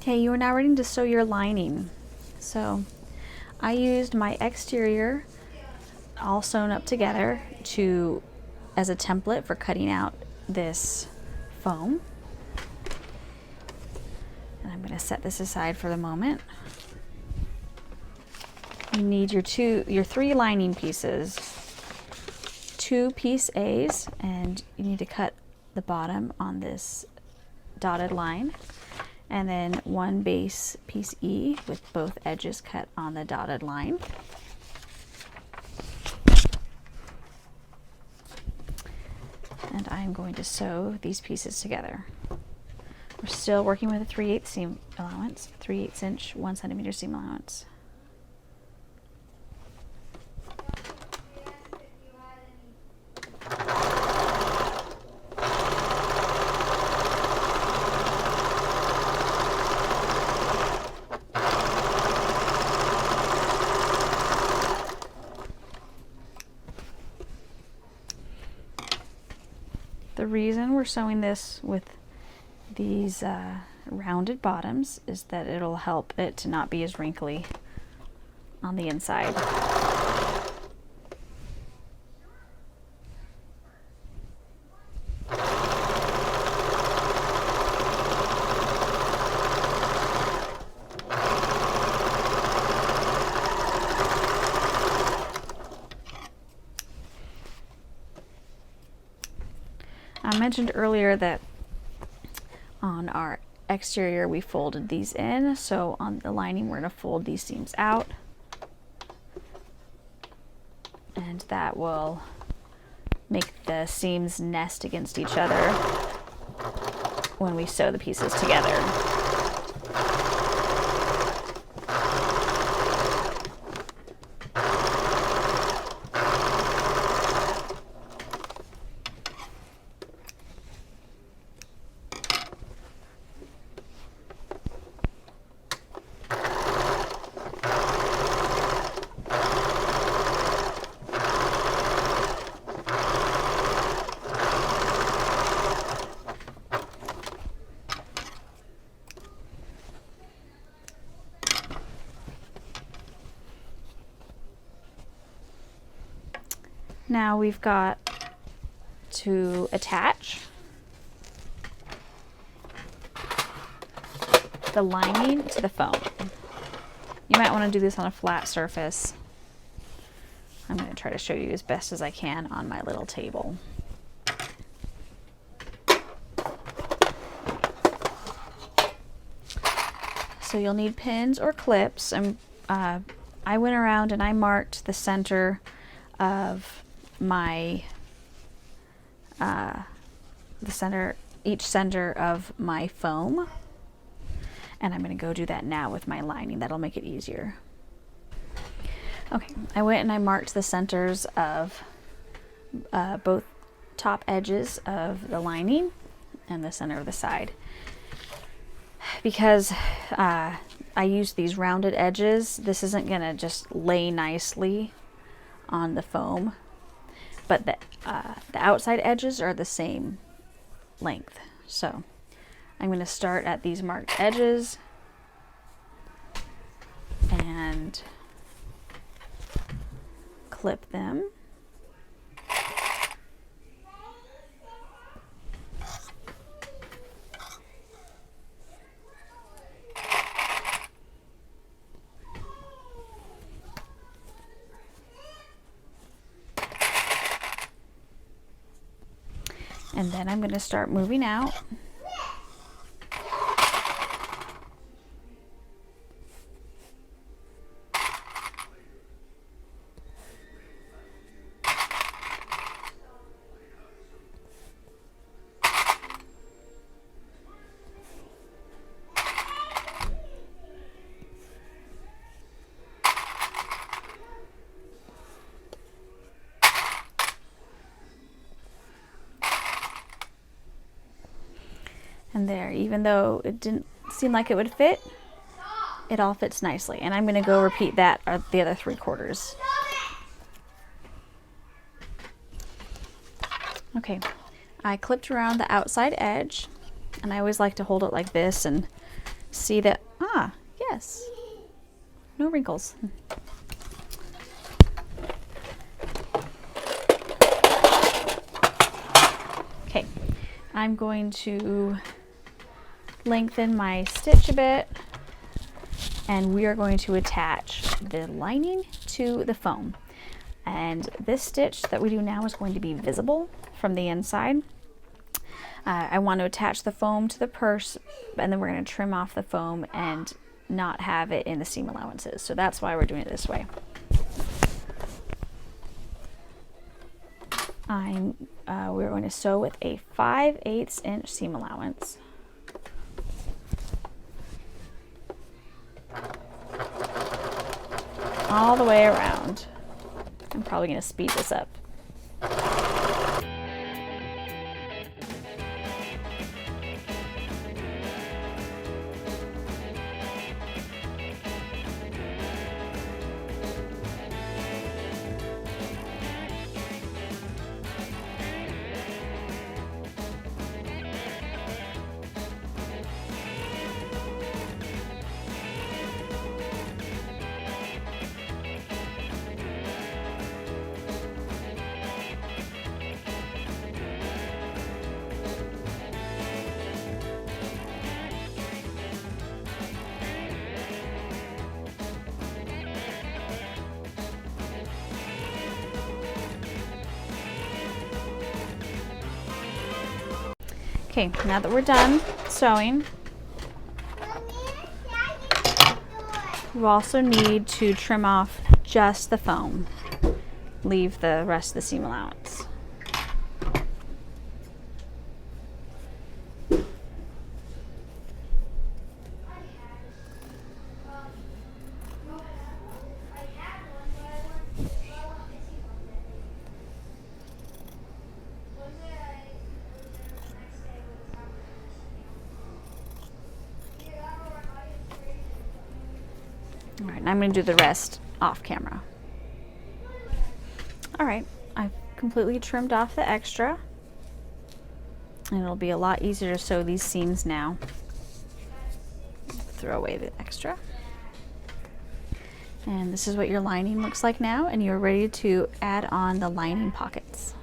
Okay, you are now ready to sew your lining. So I used my exterior all sewn up together as a template for cutting out this foam. And I'm going to set this aside for the moment. You need your three lining pieces, 2 piece A's, and you need to cut the bottom on this dotted line, and then 1 base piece E with both edges cut on the dotted line. And I'm going to sew these pieces together. We're still working with a 3/8 seam allowance, 3/8 inch, 1 centimeter seam allowance. The reason we're sewing this with these rounded bottoms is that it'll help it to not be as wrinkly on the inside. I mentioned earlier that on our exterior we folded these in, so on the lining we're going to fold these seams out, and that will make the seams nest against each other when we sew the pieces together. Now we've got to attach the lining to the foam. You might want to do this on a flat surface. I'm going to try to show you as best as I can on my little table. So you'll need pins or clips. I went around and I marked the center of my each center of my foam, and I'm going to go do that now with my lining. That'll make it easier. Okay, I went and I marked the centers of both top edges of the lining and the center of the side. Because I used these rounded edges, this isn't going to just lay nicely on the foam, but the outside edges are the same length. So I'm going to start at these marked edges and clip them. And then I'm going to start moving out. And there, even though it didn't seem like it would fit, it all fits nicely. And I'm going to go repeat that at the other 3/4. Okay, I clipped around the outside edge, and I always like to hold it like this and see that, yes, no wrinkles. Okay, I'm going to lengthen my stitch a bit, and we are going to attach the lining to the foam. And this stitch that we do now is going to be visible from the inside. I want to attach the foam to the purse, and then we're going to trim off the foam and not have it in the seam allowances. So that's why we're doing it this way. We're going to sew with a 5/8 inch seam allowance. All the way around. I'm probably going to speed this up. Okay, now that we're done sewing, we also need to trim off just the foam. Leave the rest of the seam allowance. All right, and I'm going to do the rest off camera. All right, I've completely trimmed off the extra, and it'll be a lot easier to sew these seams now. Throw away the extra. And this is what your lining looks like now, and you're ready to add on the lining pockets.